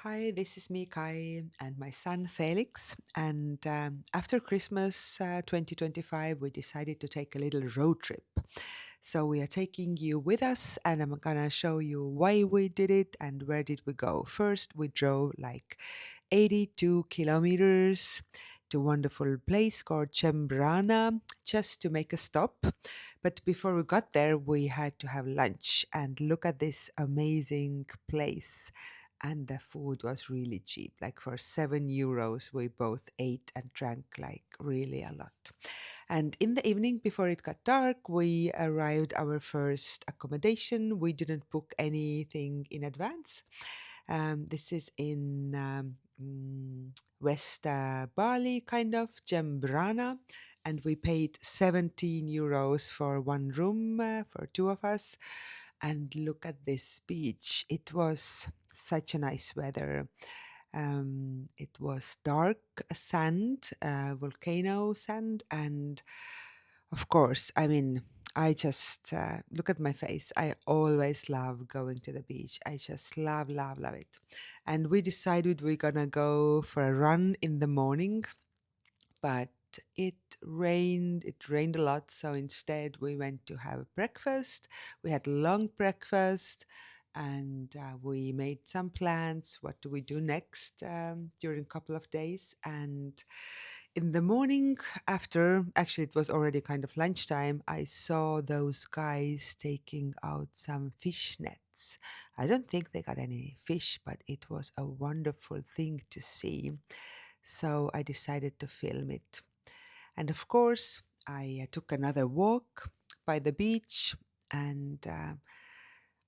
Hi, this is me, Kai, and my son Felix. And after Christmas 2025, we decided to take a little road trip. So we are taking you with us, and I'm gonna show you why we did it and where did we go. First, we drove like 82 kilometers to a wonderful place called Jimbaran just to make a stop. But before we got there, we had to have lunch and look at this amazing place, and the food was really cheap. Like for 7 euros, we both ate and drank like really a lot. And in the evening, before it got dark, we arrived our first accommodation. We didn't book anything in advance. This is in West Bali, kind of Jimbaran, and we paid 17 euros for one room for two of us. And look at this beach. It was such a nice weather. It was dark sand, volcano sand, and of course, I mean, I just look at my face. I always love going to the beach. I just love, love, love it. And we decided we're gonna go for a run in the morning, but it rained. It rained a lot, so instead we went to have breakfast. We had long breakfast, and we made some plans. What do we do next during a couple of days? And in the morning, after actually it was already kind of lunchtime, I saw those guys taking out some fish nets. I don't think they got any fish, but it was a wonderful thing to see. So I decided to film it. And of course, I took another walk by the beach, and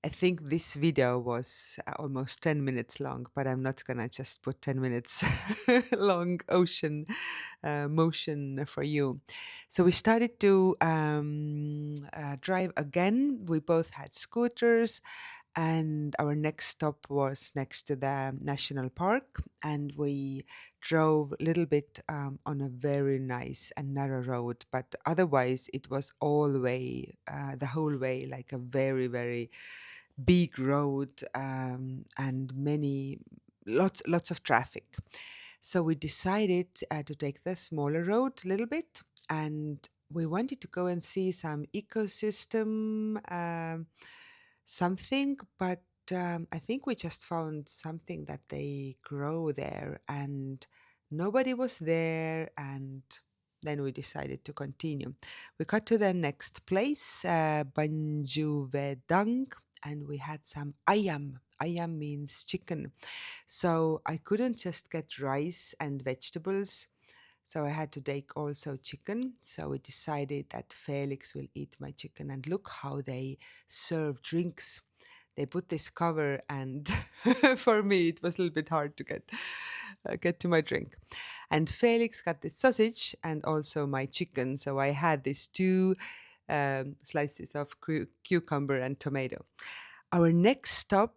I think this video was almost 10 minutes long, but I'm not gonna just put 10 minutes long ocean motion for you. So we started to drive again. We both had scooters, and our next stop was next to the national park, and we drove a little bit on a very nice and narrow road, but otherwise it was all the way the whole way like a very, very big road, and many lots of traffic. So we decided to take the smaller road a little bit, and we wanted to go and see some ecosystem something, but I think we just found something that they grow there, and nobody was there. And then we decided to continue. We got to the next place, Banjuwedang, and we had some ayam. Ayam means chicken. So I couldn't just get rice and vegetables. So I had to take also chicken. So we decided that Felix will eat my chicken. And look how they serve drinks. They put this cover, and for me it was a little bit hard to get to my drink. And Felix got this sausage and also my chicken. So I had these two slices of cucumber and tomato. Our next stop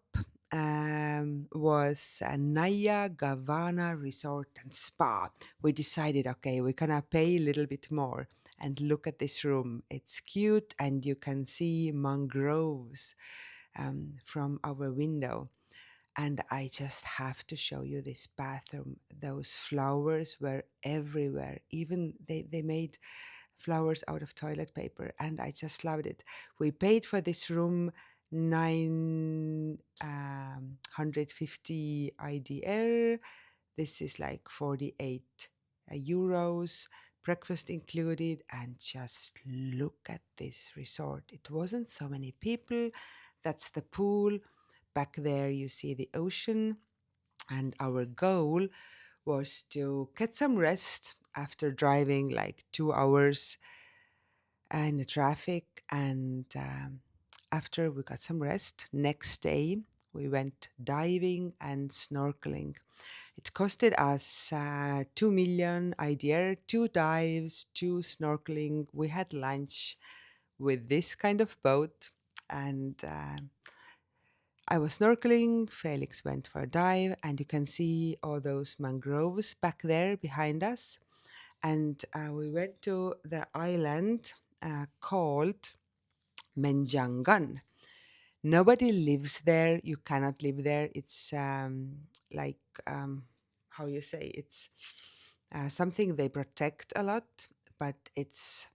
was Naya Gawana Resort and Spa. We decided, okay, we're gonna pay a little bit more. And look at this room. It's cute, and you can see mangroves from our window. And I just have to show you this bathroom. Those flowers were everywhere. Even they made flowers out of toilet paper, and I just loved it. We paid for this room 950 IDR. This is like 48 euros, breakfast included. And just look at this resort. It wasn't so many people. That's the pool. Back there, you see the ocean. And our goal was to get some rest after driving like 2 hours in the traffic. And after we got some rest, next day we went diving and snorkeling. It costed us 2 million idea, two dives, two snorkeling. We had lunch with this kind of boat, and I was snorkeling. Felix went for a dive, and you can see all those mangroves back there behind us. And we went to the island called Menjangan. Nobody lives there. You cannot live there. It's like, how you say, it's something they protect a lot, but it's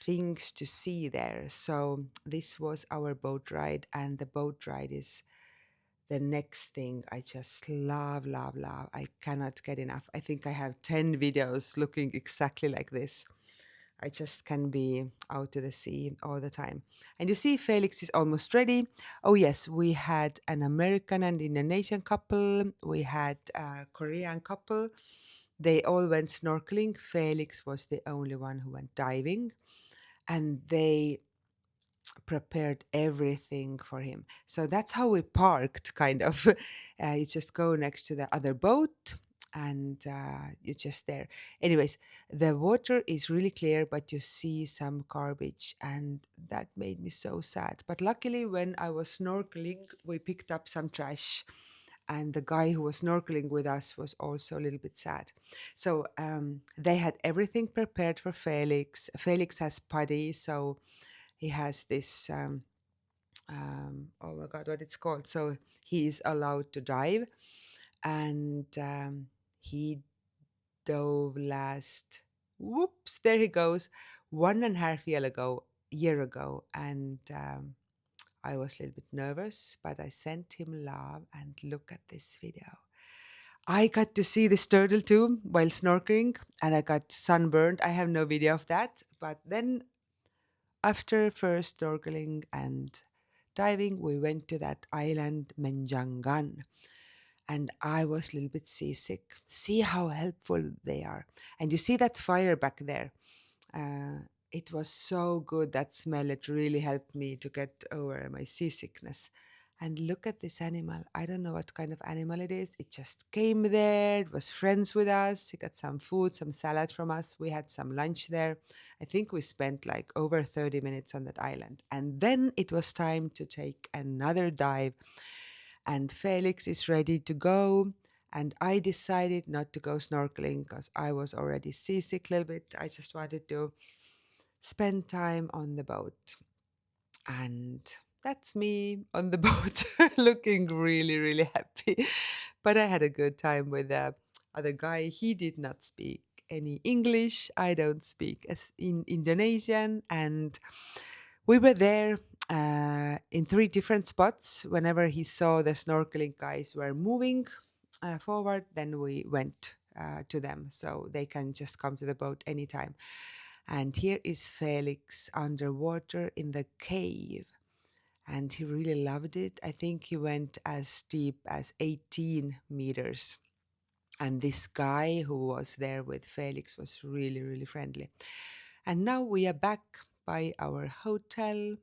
things to see there. So this was our boat ride, and the boat ride is the next thing I just love, love, love. I cannot get enough. I think I have 10 videos looking exactly like this. I just can be out to the sea all the time. And you see, Felix is almost ready. Oh, yes, we had an American and Indonesian couple. We had a Korean couple. They all went snorkeling. Felix was the only one who went diving. And they prepared everything for him. So that's how we parked, kind of. You just go next to the other boat and you're just there. Anyways, the water is really clear, but you see some garbage, and that made me so sad. But luckily, when I was snorkeling, we picked up some trash. And the guy who was snorkeling with us was also a little bit sad. So they had everything prepared for Felix. Felix has putty, so he has this oh my god, what it's called, so he is allowed to dive. And he dove last, whoops, there he goes, 1.5 year ago. And I was a little bit nervous, but I sent him love. And look at this video. I got to see this turtle too while snorkeling, and I got sunburned. I have no video of that, but then after first snorkeling and diving, we went to that island, Menjangan, and I was a little bit seasick. See how helpful they are. And you see that fire back there. It was so good, that smell. It really helped me to get over my seasickness. And look at this animal. I don't know what kind of animal it is. It just came there. It was friends with us. He got some food, some salad from us. We had some lunch there. I think we spent like over 30 minutes on that island. And then it was time to take another dive. And Felix is ready to go. And I decided not to go snorkeling because I was already seasick a little bit. I just wanted to spend time on the boat. And that's me on the boat, looking really, really happy. But I had a good time with the other guy. He did not speak any English. I don't speak as in Indonesian. And we were there in three different spots. Whenever he saw the snorkeling guys were moving forward, then we went to them so they can just come to the boat anytime. And here is Felix underwater in the cave. And he really loved it. I think he went as deep as 18 meters. And this guy who was there with Felix was really, really friendly. And now we are back by our hotel.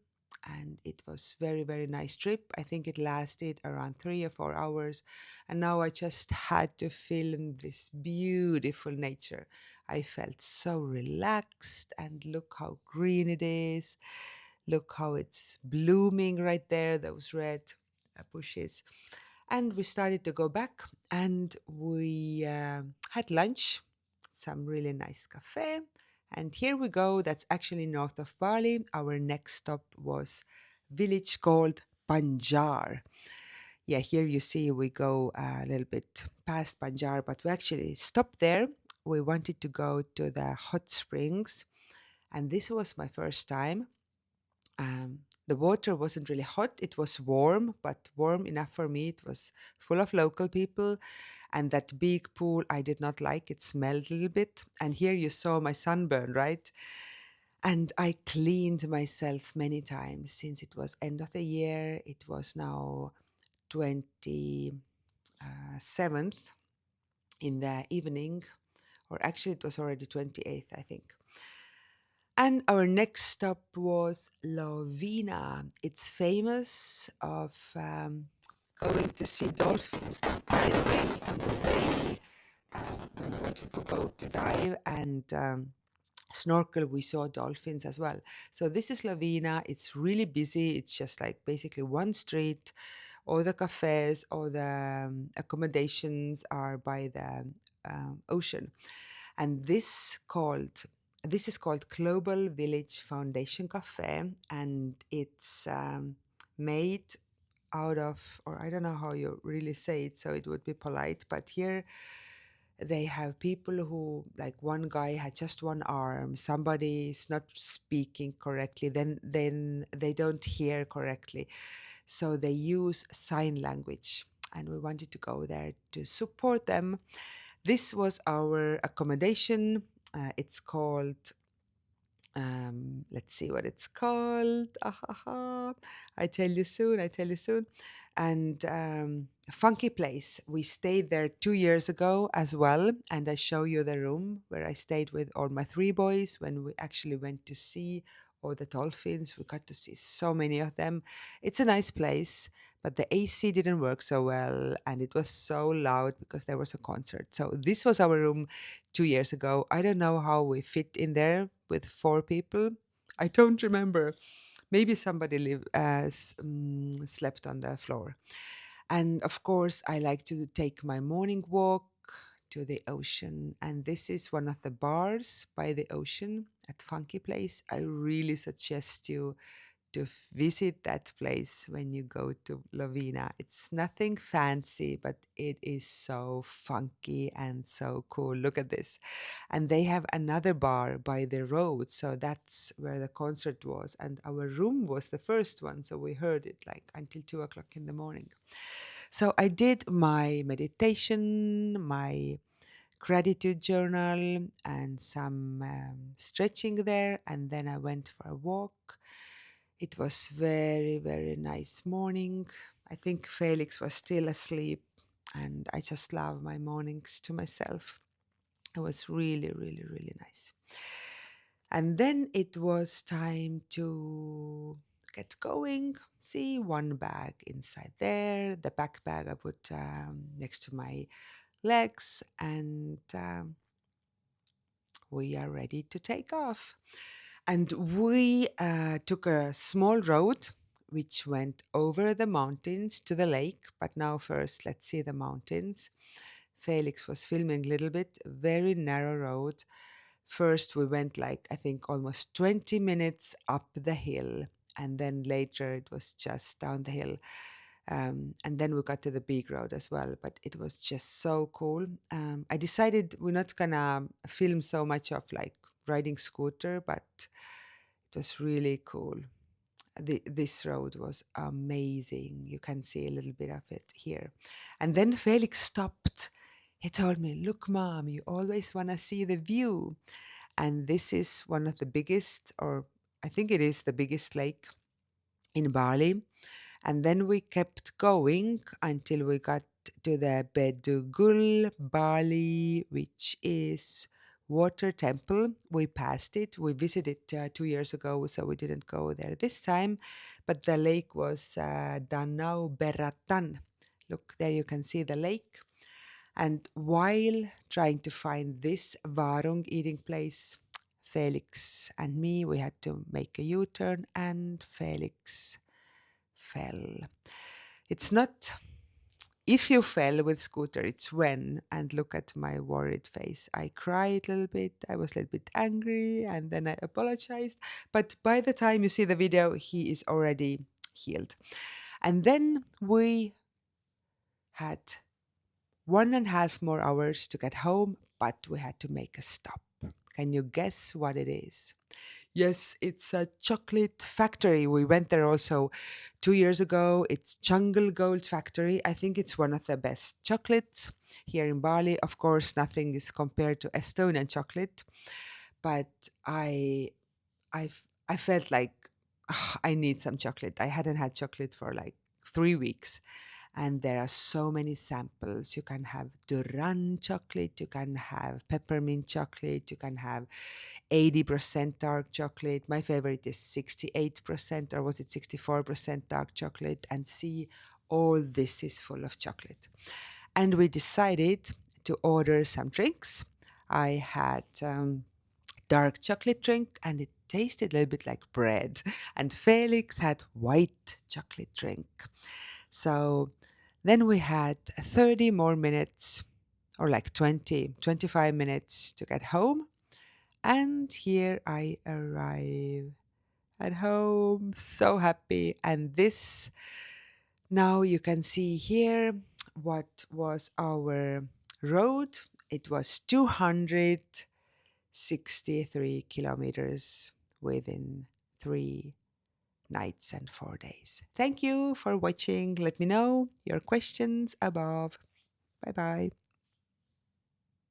And it was very, very nice trip. I think it lasted around 3 or 4 hours. And now I just had to film this beautiful nature. I felt so relaxed, and look how green it is. Look how it's blooming right there, those red bushes. And we started to go back, and we had lunch, some really nice cafe. And here we go. That's actually north of Bali. Our next stop was village called Banjar. Yeah, here you see we go a little bit past Banjar, but we actually stopped there. We wanted to go to the hot springs, and this was my first time. The water wasn't really hot. It was warm, but warm enough for me. It was full of local people. And that big pool, I did not like. It smelled a little bit. And here you saw my sunburn, right? And I cleaned myself many times since it was end of the year. It was now 27th in the evening, or actually it was already 28th, I think. And our next stop was Lovina. It's famous of going to see dolphins. And by the way, on the way when we wanted to go to dive and snorkel, we saw dolphins as well. So this is Lovina. It's really busy. It's just like basically one street. All the cafes, all the accommodations are by the ocean. And this is called Global Village Foundation Cafe, and it's made out of, or I don't know how you really say it, so it would be polite, but here they have people who, like, one guy had just one arm, somebody is not speaking correctly, then they don't hear correctly, so they use sign language, and we wanted to go there to support them. This was our accommodation. It's called, let's see what it's called. Ahaha. I tell you soon. I tell you soon. And a funky place. We stayed there 2 years ago as well. And I show you the room where I stayed with all my three boys when we actually went to see all the dolphins. We got to see so many of them. It's a nice place, but the AC didn't work so well. And it was so loud because there was a concert. So this was our room 2 years ago. I don't know how we fit in there with four people. I don't remember. Maybe somebody slept on the floor. And of course, I like to take my morning walk to the ocean. And this is one of the bars by the ocean at Funky Place. I really suggest you to visit that place when you go to Lovina. It's nothing fancy, but it is so funky and so cool. Look at this. And they have another bar by the road. So that's where the concert was. And our room was the first one. So we heard it like until 2 o'clock in the morning. So I did my meditation, my gratitude journal, and some stretching there. And then I went for a walk. It was very, very nice morning. I think Felix was still asleep, and I just love my mornings to myself. It was really, really, really nice. And then it was time to get going. See, one bag inside there. The backpack I put next to my legs, and we are ready to take off. And we took a small road which went over the mountains to the lake. But now, first, let's see the mountains. Felix was filming a little bit, very narrow road. First, we went like, I think, almost 20 minutes up the hill. And then later, it was just down the hill. And then we got to the big road as well, but it was just so cool. I decided we're not gonna film so much of like riding scooter, but it was really cool. This road was amazing. You can see a little bit of it here. And then Felix stopped. He told me, "Look, Mom, you always want to see the view." And this is one of the biggest, or I think it is the biggest lake in Bali. And then we kept going until we got to the Bedugul Bali, which is water temple. We passed it. We visited 2 years ago, so we didn't go there this time. But the lake was Danau Beratan. Look, there you can see the lake. And while trying to find this warung eating place, Felix and me, we had to make a U-turn, and Felix fell. It's not if you fell with scooter, it's when. And look at my worried face. I cried a little bit. I was a little bit angry, and then I apologized. But by the time you see the video, he is already healed. And then we had 1.5 more hours to get home, but we had to make a stop. Can you guess what it is? Yes, it's a chocolate factory. We went there also 2 years ago. It's Jungle Gold Factory. I think it's one of the best chocolates here in Bali. Of course, nothing is compared to Estonian chocolate, but I felt like I need some chocolate. I hadn't had chocolate for like 3 weeks. And there are so many samples. You can have Duran chocolate, you can have peppermint chocolate, you can have 80% dark chocolate. My favorite is 68%, or was it 64% dark chocolate? And see, all this is full of chocolate. And we decided to order some drinks. I had dark chocolate drink, and it tasted a little bit like bread. And Felix had white chocolate drink. So then we had 30 more minutes, or like 20, 25 minutes to get home. And here I arrive at home, so happy. And this, now you can see here what was our road. It was 263 kilometers within 3 nights and 4 days. Thank you for watching. Let me know your questions above. Bye bye.